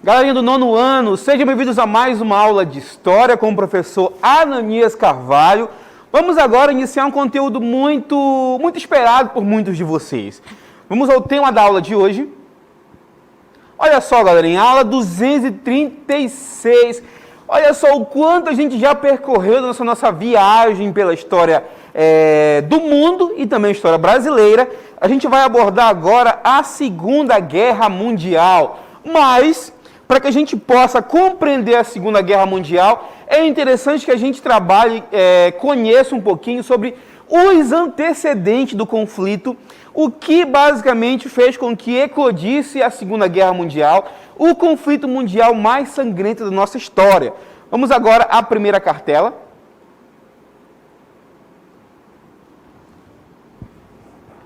Galerinha do 9º ano, sejam bem-vindos a mais uma aula de História com o professor Ananias Carvalho. Vamos agora iniciar um conteúdo muito esperado por muitos de vocês. Vamos ao tema da aula de hoje. Olha só, galerinha, aula 236. Olha só o quanto a gente já percorreu nessa nossa viagem pela história do mundo e também a história brasileira. A gente vai abordar agora a Segunda Guerra Mundial, mas para que a gente possa compreender a Segunda Guerra Mundial, é interessante que a gente trabalhe, conheça um pouquinho sobre os antecedentes do conflito, o que basicamente fez com que eclodisse a Segunda Guerra Mundial, o conflito mundial mais sangrento da nossa história. Vamos agora à primeira cartela.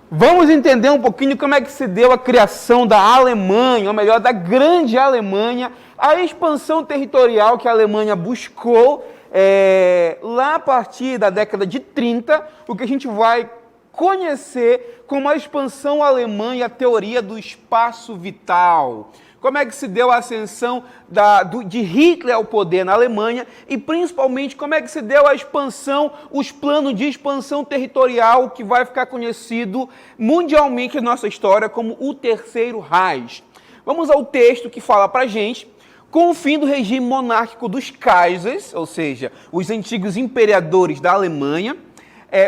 Vamos entender um pouquinho como é que se deu a criação da Alemanha, ou melhor, da grande Alemanha, a expansão territorial que a Alemanha buscou lá a partir da década de 30, o que a gente vai conhecer como a expansão alemã e a teoria do espaço vital. Como é que se deu a ascensão de Hitler ao poder na Alemanha e, principalmente, como é que se deu a expansão, os planos de expansão territorial que vai ficar conhecido mundialmente na nossa história como o Terceiro Reich. Vamos ao texto que fala para a gente. Com o fim do regime monárquico dos Kaisers, ou seja, os antigos imperadores da Alemanha,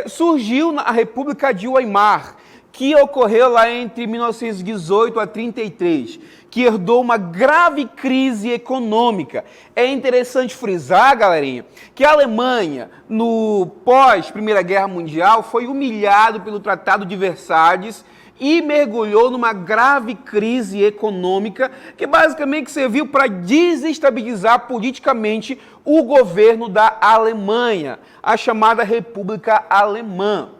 surgiu a República de Weimar, que ocorreu lá entre 1918 a 1933, que herdou uma grave crise econômica. É interessante frisar, galerinha, que a Alemanha, no pós-Primeira Guerra Mundial, foi humilhado pelo Tratado de Versalhes e mergulhou numa grave crise econômica que basicamente serviu para desestabilizar politicamente o governo da Alemanha, a chamada República Alemã.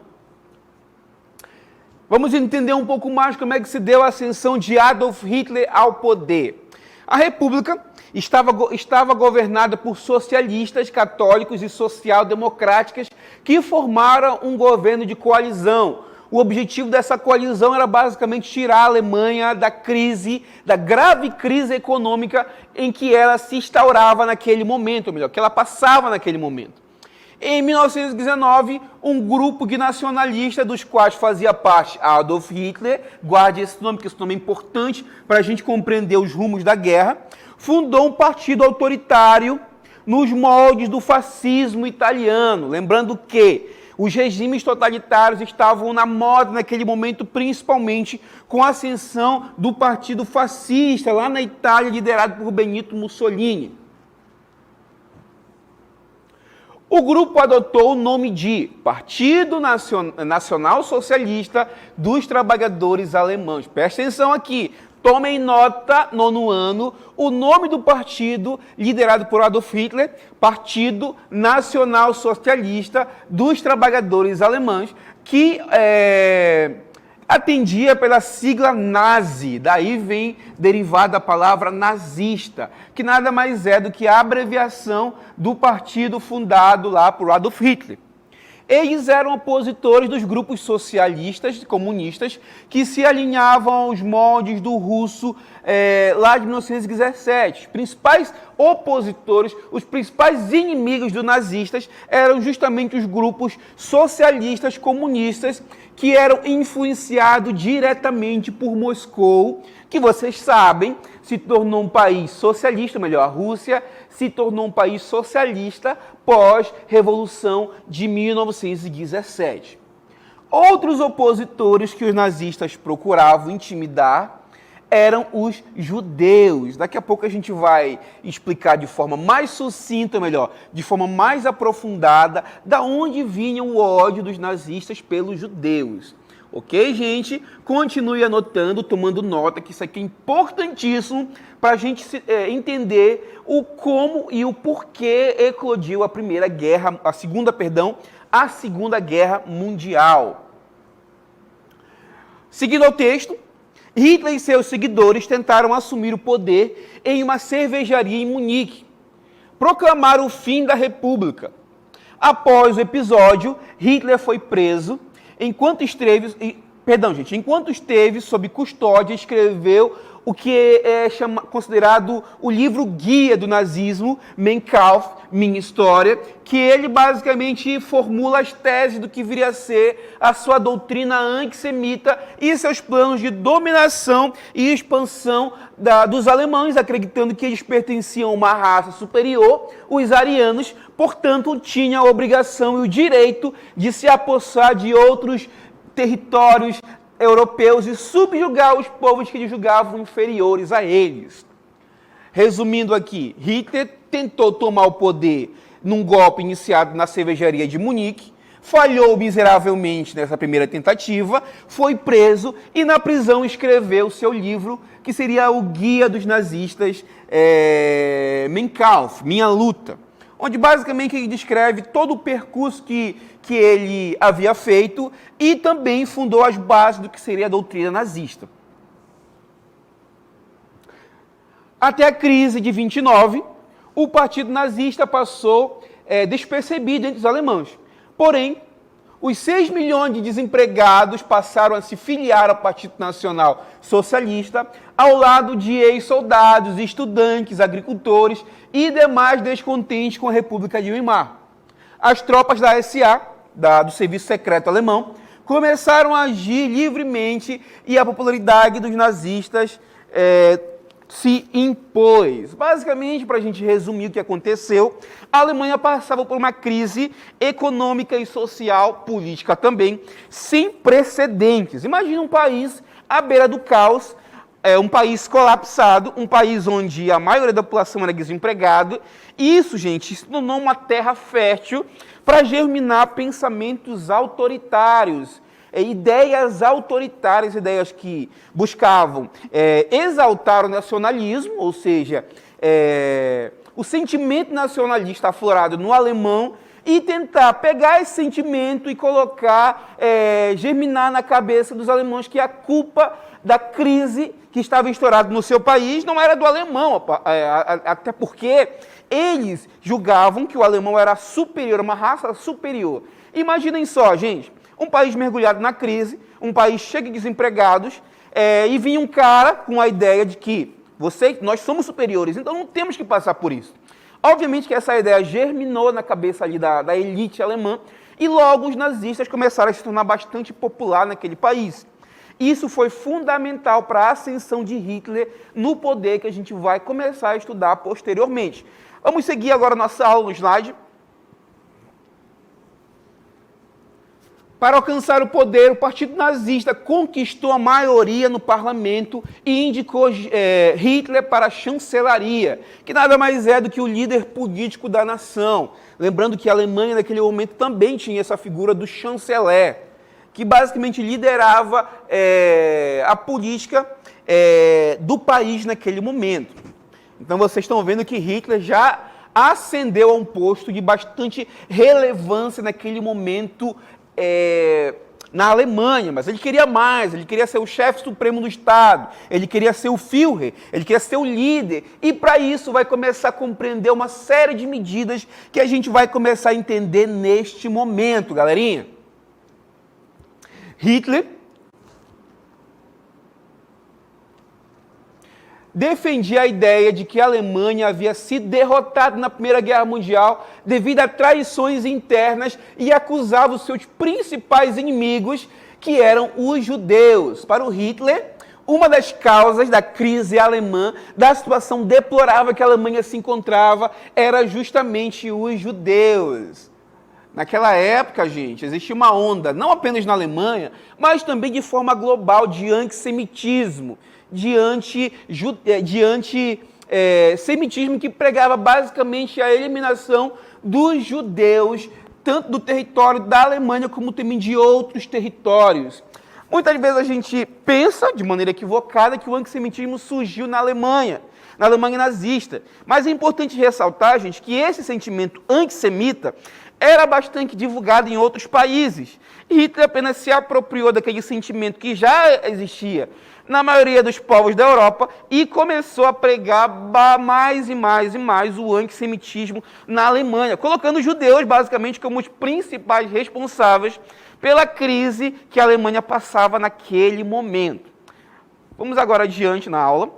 Vamos entender um pouco mais como é que se deu a ascensão de Adolf Hitler ao poder. A República estava governada por socialistas, católicos e social-democráticas que formaram um governo de coalizão. O objetivo dessa coalizão era basicamente tirar a Alemanha da grave crise econômica em que ela se instaurava naquele momento, ou melhor, que ela passava naquele momento. Em 1919, um grupo de nacionalistas, dos quais fazia parte Adolf Hitler, guarde esse nome, porque esse nome é importante para a gente compreender os rumos da guerra, fundou um partido autoritário nos moldes do fascismo italiano. Lembrando que os regimes totalitários estavam na moda naquele momento, principalmente com a ascensão do partido fascista, lá na Itália, liderado por Benito Mussolini. O grupo adotou o nome de Partido Nacional Socialista dos Trabalhadores Alemães. Presta atenção aqui, tomem nota, 9º ano, o nome do partido liderado por Adolf Hitler, Partido Nacional Socialista dos Trabalhadores Alemães, que atendia pela sigla nazi, daí vem derivada a palavra nazista, que nada mais é do que a abreviação do partido fundado lá por Adolf Hitler. Eles eram opositores dos grupos socialistas, comunistas, que se alinhavam aos moldes do russo lá de 1917. Os principais opositores, os principais inimigos dos nazistas eram justamente os grupos socialistas comunistas que eram influenciados diretamente por Moscou, que vocês sabem, se tornou um país socialista, melhor, a Rússia se tornou um país socialista pós-revolução de 1917. Outros opositores que os nazistas procuravam intimidar eram os judeus. Daqui a pouco a gente vai explicar de forma mais sucinta, melhor, de forma mais aprofundada, da onde vinha o ódio dos nazistas pelos judeus. Ok, gente? Continue anotando, tomando nota, que isso aqui é importantíssimo para a gente entender o como e o porquê eclodiu a Segunda Guerra Mundial. Seguindo ao texto, Hitler e seus seguidores tentaram assumir o poder em uma cervejaria em Munique. Proclamaram o fim da República. Após o episódio, Hitler foi preso. Enquanto esteve sob custódia, escreveu o que é considerado o livro guia do nazismo, Mein Kampf, Minha História, que ele basicamente formula as teses do que viria a ser a sua doutrina antissemita e seus planos de dominação e expansão dos alemães, acreditando que eles pertenciam a uma raça superior, os arianos, portanto, tinham a obrigação e o direito de se apossar de outros territórios europeus e subjugar os povos que eles julgavam inferiores a eles. Resumindo aqui, Hitler tentou tomar o poder num golpe iniciado na cervejaria de Munique, falhou miseravelmente nessa primeira tentativa, foi preso e na prisão escreveu seu livro, que seria o Guia dos Nazistas, Mein Kampf, Minha Luta, onde basicamente ele descreve todo o percurso que ele havia feito e também fundou as bases do que seria a doutrina nazista. Até a crise de 29, o partido nazista passou despercebido entre os alemães. Porém, os 6 milhões de desempregados passaram a se filiar ao Partido Nacional Socialista, ao lado de ex-soldados, estudantes, agricultores e demais descontentes com a República de Weimar. As tropas da SA, do Serviço Secreto Alemão, começaram a agir livremente e a popularidade dos nazistas se impôs. Basicamente, para a gente resumir o que aconteceu, a Alemanha passava por uma crise econômica e social, política também, sem precedentes. Imagina um país à beira do caos, um país colapsado, um país onde a maioria da população era desempregada. Isso, gente, se tornou uma terra fértil para germinar pensamentos autoritários, ideias autoritárias, ideias que buscavam exaltar o nacionalismo, ou seja, o sentimento nacionalista aflorado no alemão, e tentar pegar esse sentimento e colocar, germinar na cabeça dos alemães que a culpa da crise que estava estourada no seu país não era do alemão, até porque eles julgavam que o alemão era superior, uma raça superior. Imaginem só, gente, um país mergulhado na crise, um país cheio de desempregados, e vinha um cara com a ideia de que nós somos superiores, então não temos que passar por isso. Obviamente que essa ideia germinou na cabeça ali da elite alemã, e logo os nazistas começaram a se tornar bastante popular naquele país. Isso foi fundamental para a ascensão de Hitler no poder, que a gente vai começar a estudar posteriormente. Vamos seguir agora a nossa aula no slide. Para alcançar o poder, o Partido Nazista conquistou a maioria no parlamento e indicou Hitler para a chancelaria, que nada mais é do que o líder político da nação. Lembrando que a Alemanha, naquele momento, também tinha essa figura do chanceler, que basicamente liderava a política do país naquele momento. Então vocês estão vendo que Hitler já ascendeu a um posto de bastante relevância naquele momento na Alemanha, mas ele queria mais, ele queria ser o chefe supremo do Estado, ele queria ser o Führer, ele queria ser o líder, e para isso vai começar a compreender uma série de medidas que a gente vai começar a entender neste momento, galerinha. Hitler defendia a ideia de que a Alemanha havia sido derrotada na Primeira Guerra Mundial devido a traições internas e acusava os seus principais inimigos, que eram os judeus. Para o Hitler, uma das causas da crise alemã, da situação deplorável que a Alemanha se encontrava, era justamente os judeus. Naquela época, gente, existia uma onda, não apenas na Alemanha, mas também de forma global, de antissemitismo, de antissemitismo que pregava basicamente a eliminação dos judeus, tanto do território da Alemanha como também de outros territórios. Muitas vezes a gente pensa, de maneira equivocada, que o antissemitismo surgiu na Alemanha nazista. Mas é importante ressaltar, gente, que esse sentimento antissemita era bastante divulgado em outros países. E Hitler apenas se apropriou daquele sentimento que já existia na maioria dos povos da Europa e começou a pregar mais e mais e mais o antissemitismo na Alemanha, colocando os judeus basicamente como os principais responsáveis pela crise que a Alemanha passava naquele momento. Vamos agora adiante na aula.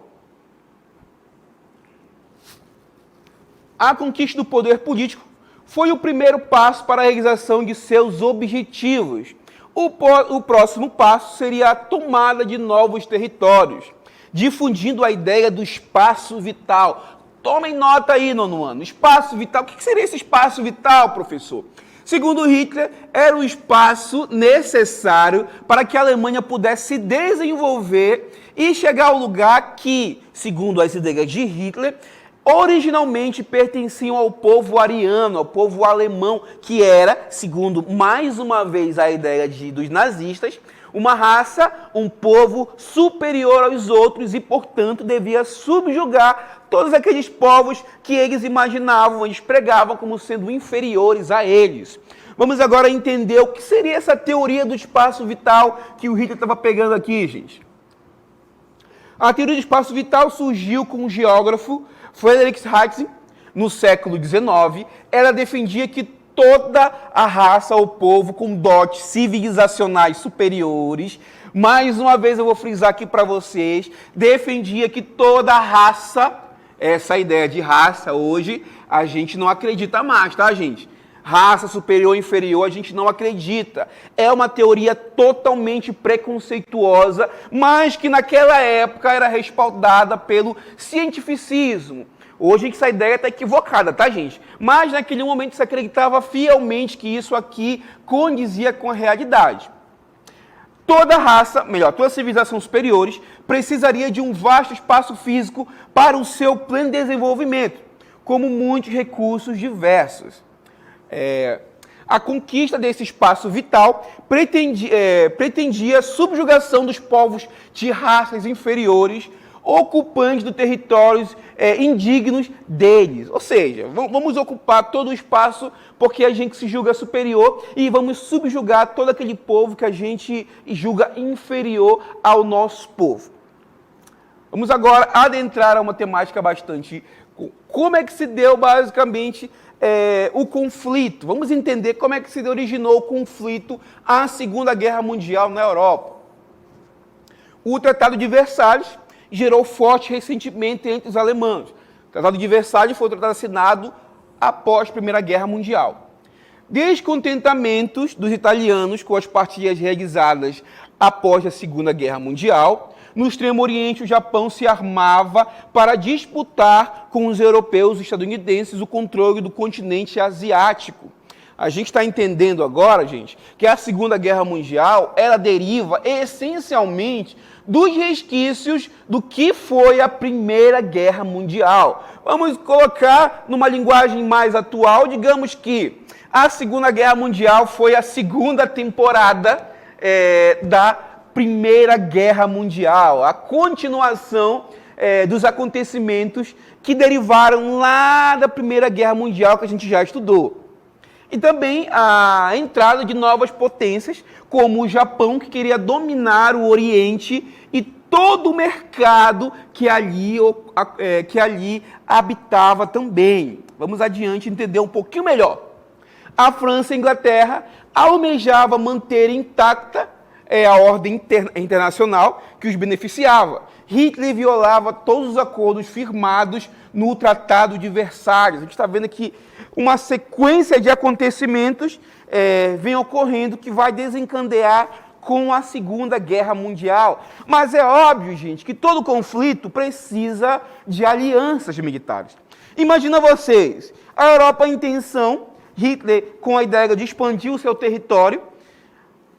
A conquista do poder político foi o primeiro passo para a realização de seus objetivos. O próximo passo seria a tomada de novos territórios, difundindo a ideia do espaço vital. Tomem nota aí, nono ano. Espaço vital. O que seria esse espaço vital, professor? Segundo Hitler, era o espaço necessário para que a Alemanha pudesse se desenvolver e chegar ao lugar que, segundo as ideias de Hitler, originalmente pertenciam ao povo ariano, ao povo alemão, que era, segundo mais uma vez a ideia dos nazistas, uma raça, um povo superior aos outros e, portanto, devia subjugar todos aqueles povos que eles imaginavam, eles pregavam como sendo inferiores a eles. Vamos agora entender o que seria essa teoria do espaço vital que o Hitler estava pegando aqui, gente. A teoria do espaço vital surgiu com o geógrafo Friedrich Hayek no século XIX. Ela defendia que toda a raça ou povo com dotes civilizacionais superiores, mais uma vez eu vou frisar aqui para vocês, defendia que toda a raça, essa ideia de raça hoje a gente não acredita mais, tá, gente? Raça superior ou inferior, a gente não acredita. É uma teoria totalmente preconceituosa, mas que naquela época era respaldada pelo cientificismo. Hoje essa ideia está equivocada, tá, gente? Mas naquele momento se acreditava fielmente que isso aqui condizia com a realidade. Toda raça, melhor, toda civilização superiores precisaria de um vasto espaço físico para o seu pleno desenvolvimento, como muitos recursos diversos. A conquista desse espaço vital pretendia a subjugação dos povos de raças inferiores, ocupantes de territórios indignos deles. Ou seja, vamos ocupar todo o espaço porque a gente se julga superior e vamos subjugar todo aquele povo que a gente julga inferior ao nosso povo. Vamos agora adentrar a uma temática bastante... Como é que se deu, basicamente, o conflito? Vamos entender como é que se originou o conflito à Segunda Guerra Mundial na Europa. O Tratado de Versalhes gerou forte ressentimento entre os alemães. O Tratado de Versalhes foi um tratado assinado após a Primeira Guerra Mundial. Descontentamentos dos italianos com as partidas realizadas após a Segunda Guerra Mundial. No Extremo Oriente, o Japão se armava para disputar com os europeus e estadunidenses o controle do continente asiático. A gente está entendendo agora, gente, que a Segunda Guerra Mundial, ela deriva essencialmente dos resquícios do que foi a Primeira Guerra Mundial. Vamos colocar numa linguagem mais atual, digamos que a Segunda Guerra Mundial foi a segunda temporada da Primeira Guerra Mundial, a continuação dos acontecimentos que derivaram lá da Primeira Guerra Mundial que a gente já estudou. E também a entrada de novas potências, como o Japão, que queria dominar o Oriente e todo o mercado que ali habitava também. Vamos adiante entender um pouquinho melhor. A França e a Inglaterra almejavam manter intacta a ordem internacional que os beneficiava. Hitler violava todos os acordos firmados no Tratado de Versalhes. A gente está vendo aqui uma sequência de acontecimentos vem ocorrendo que vai desencadear com a Segunda Guerra Mundial. Mas é óbvio, gente, que todo conflito precisa de alianças militares. Imagina vocês, a Europa em tensão, Hitler com a ideia de expandir o seu território,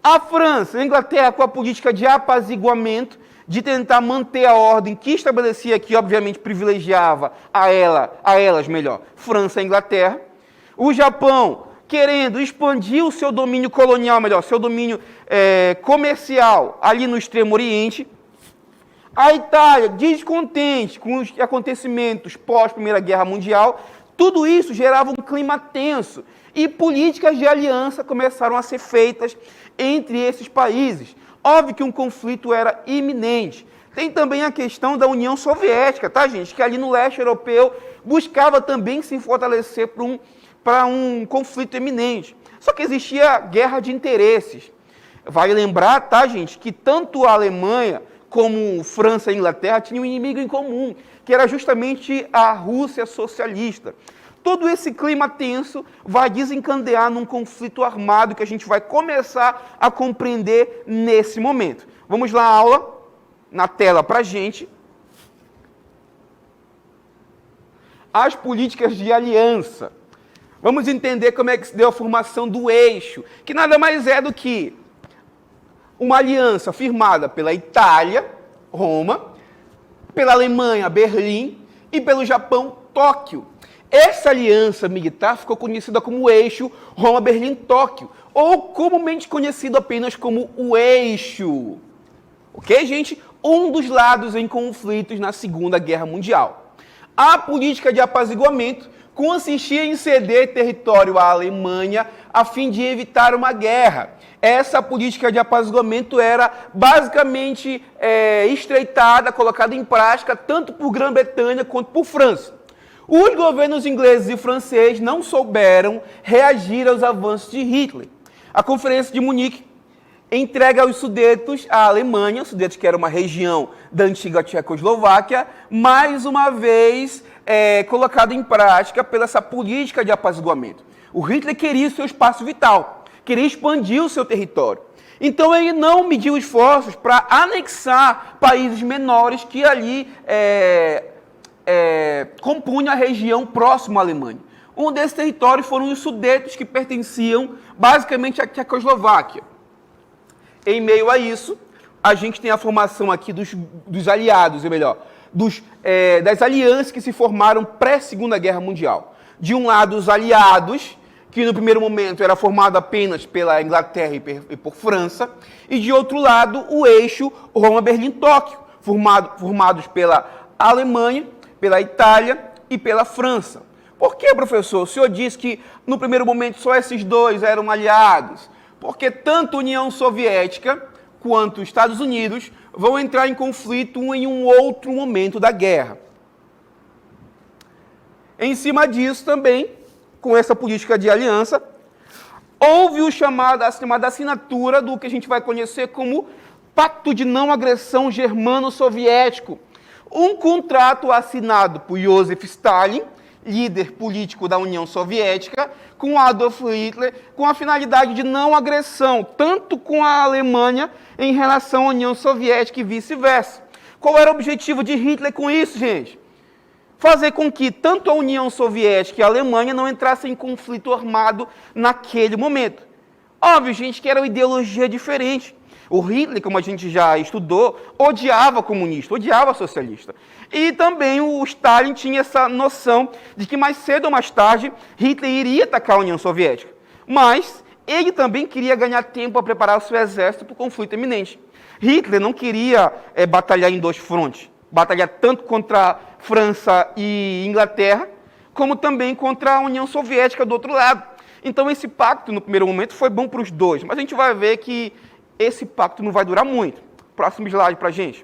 a França, a Inglaterra com a política de apaziguamento, de tentar manter a ordem que estabelecia, que obviamente privilegiava a elas, França e Inglaterra. O Japão querendo expandir o seu domínio colonial, seu domínio comercial ali no Extremo Oriente. A Itália, descontente com os acontecimentos pós-Primeira Guerra Mundial. Tudo isso gerava um clima tenso e políticas de aliança começaram a ser feitas entre esses países. Óbvio que um conflito era iminente. Tem também a questão da União Soviética, tá, gente? Que ali no leste europeu buscava também se fortalecer para um conflito iminente. Só que existia guerra de interesses. Vale lembrar, tá, gente, que tanto a Alemanha como França e Inglaterra, tinham um inimigo em comum, que era justamente a Rússia socialista. Todo esse clima tenso vai desencadear num conflito armado que a gente vai começar a compreender nesse momento. Vamos lá, aula, na tela para a gente. As políticas de aliança. Vamos entender como é que se deu a formação do eixo, que nada mais é do que uma aliança firmada pela Itália, Roma, pela Alemanha, Berlim, e pelo Japão, Tóquio. Essa aliança militar ficou conhecida como o eixo Roma-Berlim-Tóquio, ou comumente conhecido apenas como o eixo. Ok, gente? Um dos lados em conflitos na Segunda Guerra Mundial. A política de apaziguamento consistia em ceder território à Alemanha a fim de evitar uma guerra. Essa política de apaziguamento era basicamente estreitada, colocada em prática tanto por Grã-Bretanha quanto por França. Os governos ingleses e francês não souberam reagir aos avanços de Hitler. A Conferência de Munique entrega os Sudetos à Alemanha, os Sudetos que era uma região da antiga Tchecoslováquia, mais uma vez colocado em prática pela essa política de apaziguamento. O Hitler queria o seu espaço vital, queria expandir o seu território. Então ele não mediu esforços para anexar países menores que ali compunham a região próxima à Alemanha. Um desses territórios foram os Sudetos, que pertenciam basicamente à Tchecoslováquia. Em meio a isso, a gente tem a formação aqui dos aliados, ou melhor, das alianças que se formaram pré-Segunda Guerra Mundial. De um lado, os aliados, que no primeiro momento era formado apenas pela Inglaterra e por França, e de outro lado, o eixo Roma-Berlim-Tóquio, formados pela Alemanha, pela Itália e pela França. Por que, professor? O senhor disse que no primeiro momento só esses dois eram aliados. Porque tanto a União Soviética quanto os Estados Unidos vão entrar em conflito em um outro momento da guerra. Em cima disso também, com essa política de aliança, houve a chamada assinatura do que a gente vai conhecer como Pacto de Não Agressão Germano-Soviético, um contrato assinado por Joseph Stalin, líder político da União Soviética, com Adolf Hitler, com a finalidade de não agressão, tanto com a Alemanha em relação à União Soviética e vice-versa. Qual era o objetivo de Hitler com isso, gente? Fazer com que tanto a União Soviética e a Alemanha não entrassem em conflito armado naquele momento. Óbvio, gente, que era uma ideologia diferente. O Hitler, como a gente já estudou, odiava comunista, odiava socialista. E também o Stalin tinha essa noção de que mais cedo ou mais tarde Hitler iria atacar a União Soviética. Mas ele também queria ganhar tempo para preparar o seu exército para o conflito iminente. Hitler não queria batalhar em dois frontes, batalhar tanto contra a França e Inglaterra, como também contra a União Soviética do outro lado. Então esse pacto, no primeiro momento, foi bom para os dois, mas a gente vai ver que esse pacto não vai durar muito. Próximo slide para a gente.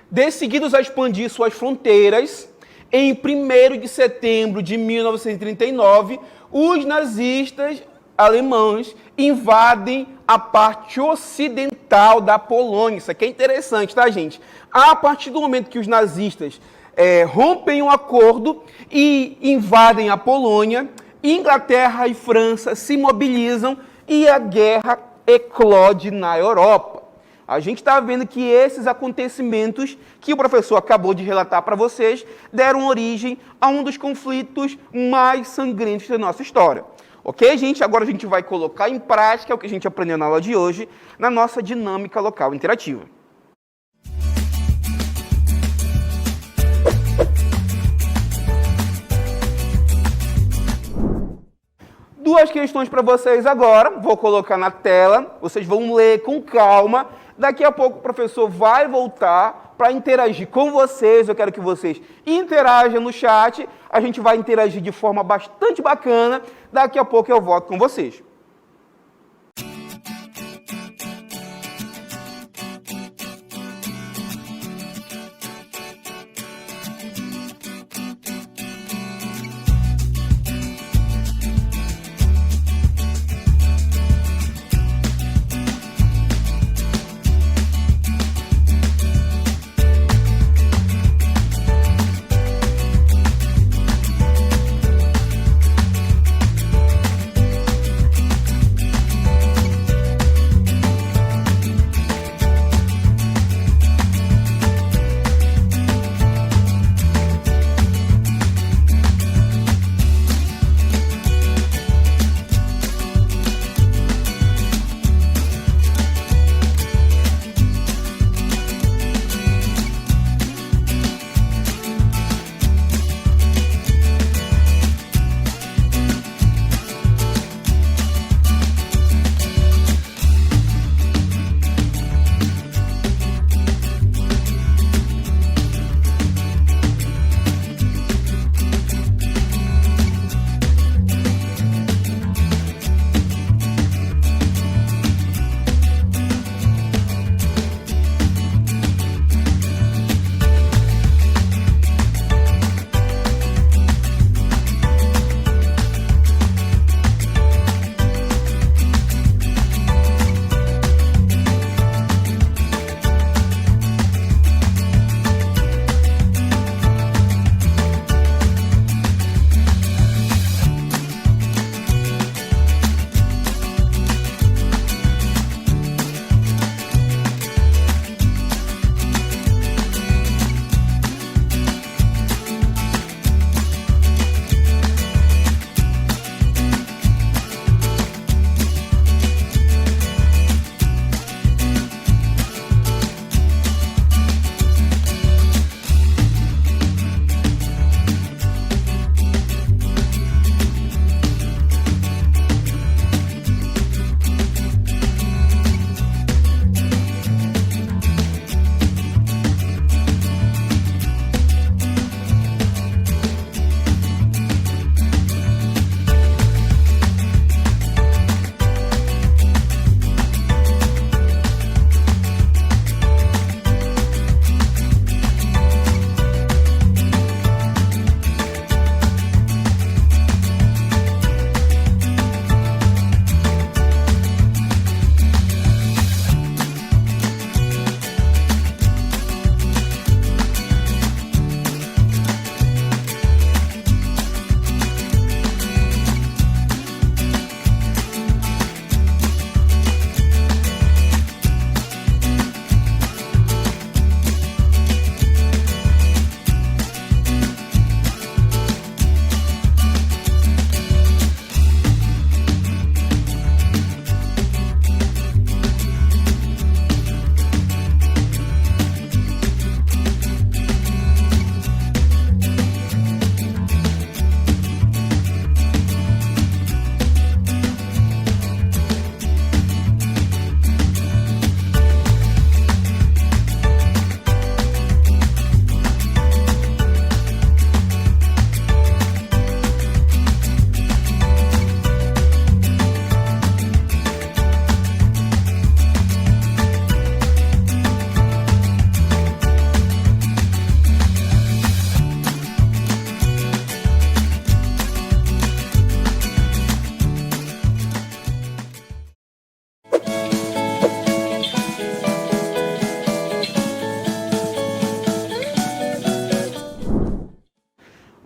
Decididos a expandir suas fronteiras, em 1º de setembro de 1939, os nazistas alemães invadem a parte ocidental da Polônia. Isso aqui é interessante, tá, gente? A partir do momento que os nazistas rompem um acordo e invadem a Polônia, Inglaterra e França se mobilizam e a guerra eclode na Europa. A gente está vendo que esses acontecimentos que o professor acabou de relatar para vocês deram origem a um dos conflitos mais sangrentos da nossa história. Ok, gente? Agora a gente vai colocar em prática o que a gente aprendeu na aula de hoje na nossa dinâmica local interativa. Duas questões para vocês agora, vou colocar na tela, vocês vão ler com calma. Daqui a pouco o professor vai voltar para interagir com vocês, eu quero que vocês interajam no chat, a gente vai interagir de forma bastante bacana, daqui a pouco eu volto com vocês.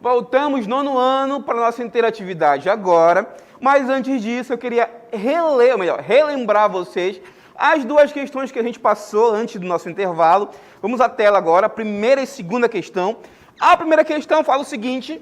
Voltamos, nono ano, para a nossa interatividade agora. Mas antes disso, eu queria relembrar vocês as duas questões que a gente passou antes do nosso intervalo. Vamos à tela agora, a primeira e segunda questão. A primeira questão fala o seguinte: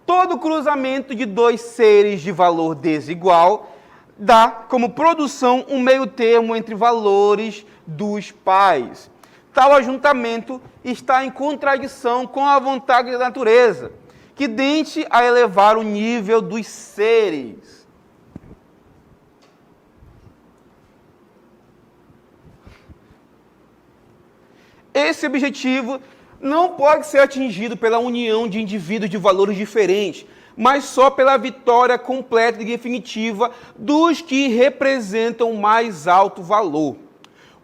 todo cruzamento de dois seres de valor desigual dá como produção um meio termo entre valores dos pais. Tal ajuntamento está em contradição com a vontade da natureza, que tende a elevar o nível dos seres. Esse objetivo não pode ser atingido pela união de indivíduos de valores diferentes, mas só pela vitória completa e definitiva dos que representam o mais alto valor.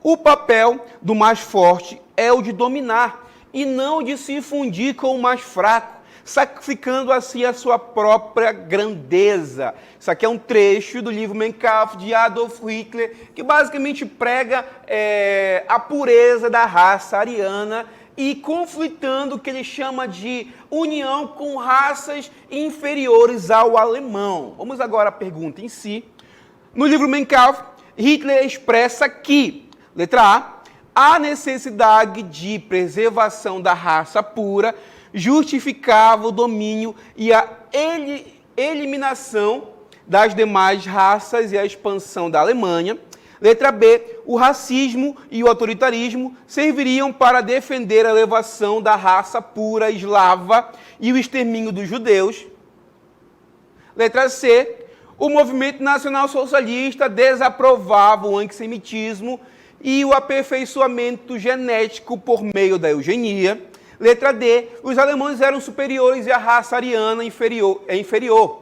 O papel do mais forte é o de dominar e não o de se fundir com o mais fraco, sacrificando assim a sua própria grandeza. Isso aqui é um trecho do livro Mein Kampf, de Adolf Hitler, que basicamente prega a pureza da raça ariana e conflitando o que ele chama de união com raças inferiores ao alemão. Vamos agora à pergunta em si. No livro Mein Kampf, Hitler expressa que, letra A necessidade de preservação da raça pura justificava o domínio e a eliminação das demais raças e a expansão da Alemanha. Letra B, o racismo e o autoritarismo serviriam para defender a elevação da raça pura eslava e o extermínio dos judeus. Letra C, o movimento nacional socialista desaprovava o antissemitismo e o aperfeiçoamento genético por meio da eugenia. Letra D, os alemães eram superiores e a raça ariana é inferior,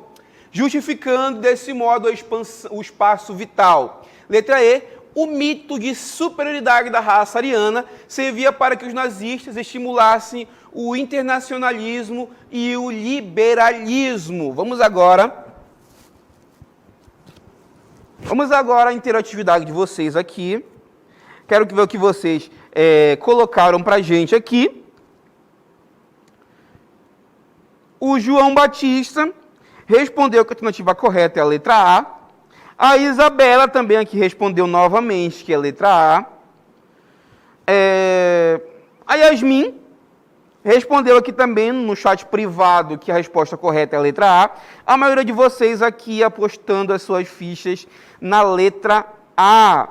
justificando desse modo o espaço vital. Letra E, o mito de superioridade da raça ariana servia para que os nazistas estimulassem o internacionalismo e o liberalismo. Vamos agora à interatividade de vocês aqui. Quero ver o que vocês colocaram para a gente aqui. O João Batista respondeu que a alternativa correta é a letra A. A Isabela também aqui respondeu novamente que é a letra A. A Yasmin respondeu aqui também no chat privado que a resposta correta é a letra A. A maioria de vocês aqui apostando as suas fichas na letra A.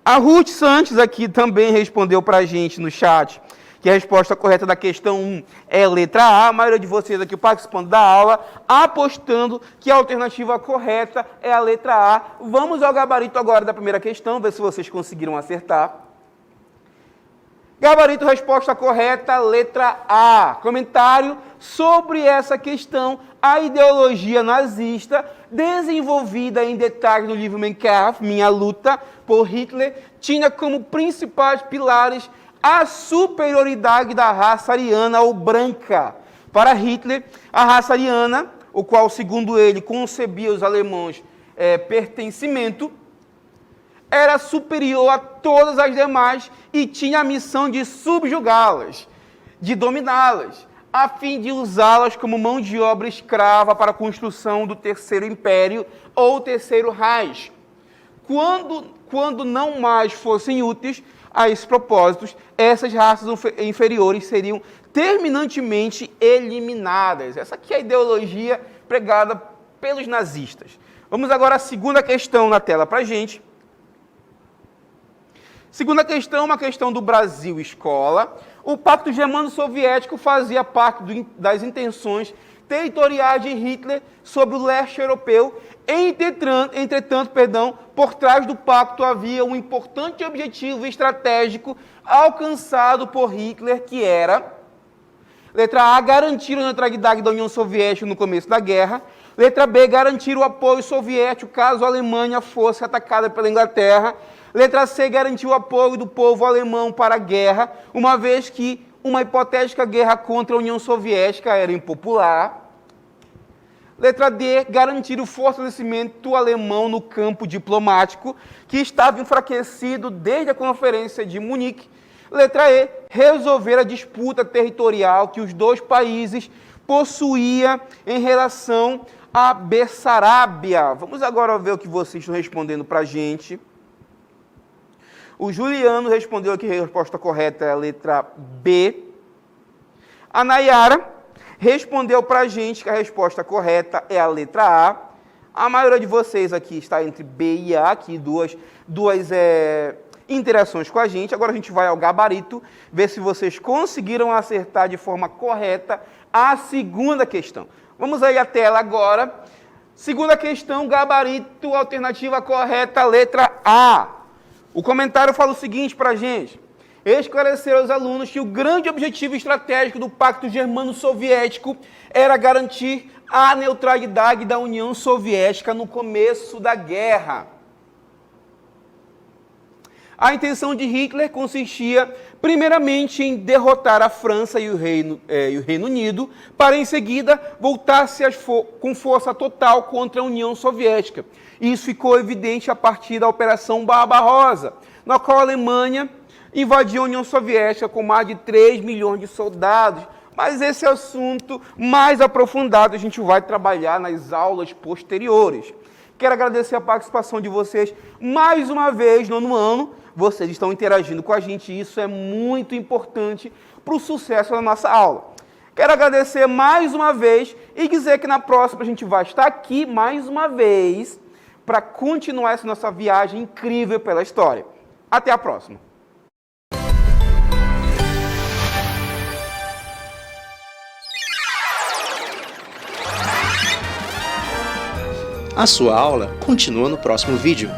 A Ruth Santos aqui também respondeu para a gente no chat que a resposta correta da questão 1 é a letra A. A maioria de vocês aqui participando da aula, apostando que a alternativa correta é a letra A. Vamos ao gabarito agora da primeira questão, ver se vocês conseguiram acertar. Gabarito, resposta correta, letra A. Comentário sobre essa questão: a ideologia nazista, desenvolvida em detalhe no livro Mein Kampf, Minha Luta, por Hitler, tinha como principais pilares a superioridade da raça ariana ou branca. Para Hitler, a raça ariana, o qual, segundo ele, concebia os alemães pertencimento, era superior a todas as demais e tinha a missão de subjugá-las, de dominá-las, a fim de usá-las como mão de obra escrava para a construção do Terceiro Império ou Terceiro Reich. Quando não mais fossem úteis a esses propósitos, essas raças inferiores seriam terminantemente eliminadas. Essa aqui é a ideologia pregada pelos nazistas. Vamos agora à segunda questão na tela para a gente. Segunda questão, uma questão do Brasil Escola. O Pacto Germano-Soviético fazia parte das intenções territoriais de Hitler sobre o leste europeu. Entretanto, por trás do pacto havia um importante objetivo estratégico alcançado por Hitler, que era: letra A, garantir a neutralidade da União Soviética no começo da guerra. Letra B, garantir o apoio soviético caso a Alemanha fosse atacada pela Inglaterra. Letra C, garantir o apoio do povo alemão para a guerra, uma vez que uma hipotética guerra contra a União Soviética era impopular. Letra D, garantir o fortalecimento alemão no campo diplomático, que estava enfraquecido desde a Conferência de Munique. Letra E, resolver a disputa territorial que os dois países possuía em relação a Bessarábia? Vamos agora ver o que vocês estão respondendo para a gente. O Juliano respondeu aqui que a resposta correta é a letra B. A Nayara respondeu para a gente que a resposta correta é a letra A. A maioria de vocês aqui está entre B e A, aqui duas interações com a gente. Agora a gente vai ao gabarito, ver se vocês conseguiram acertar de forma correta a segunda questão. Vamos aí à tela agora. Segunda questão, gabarito, alternativa correta, letra A. O comentário fala o seguinte para a gente: esclarecer aos alunos que o grande objetivo estratégico do Pacto Germano-Soviético era garantir a neutralidade da União Soviética no começo da guerra. A intenção de Hitler consistia, primeiramente, em derrotar a França e o Reino Unido, para, em seguida, voltar-se com força total contra a União Soviética. Isso ficou evidente a partir da Operação Barbarossa, na qual a Alemanha invadiu a União Soviética com mais de 3 milhões de soldados. Mas esse assunto mais aprofundado a gente vai trabalhar nas aulas posteriores. Quero agradecer a participação de vocês mais uma vez no nono ano. Vocês estão interagindo com a gente e isso é muito importante para o sucesso da nossa aula. Quero agradecer mais uma vez e dizer que na próxima a gente vai estar aqui mais uma vez para continuar essa nossa viagem incrível pela história. Até a próxima! A sua aula continua no próximo vídeo.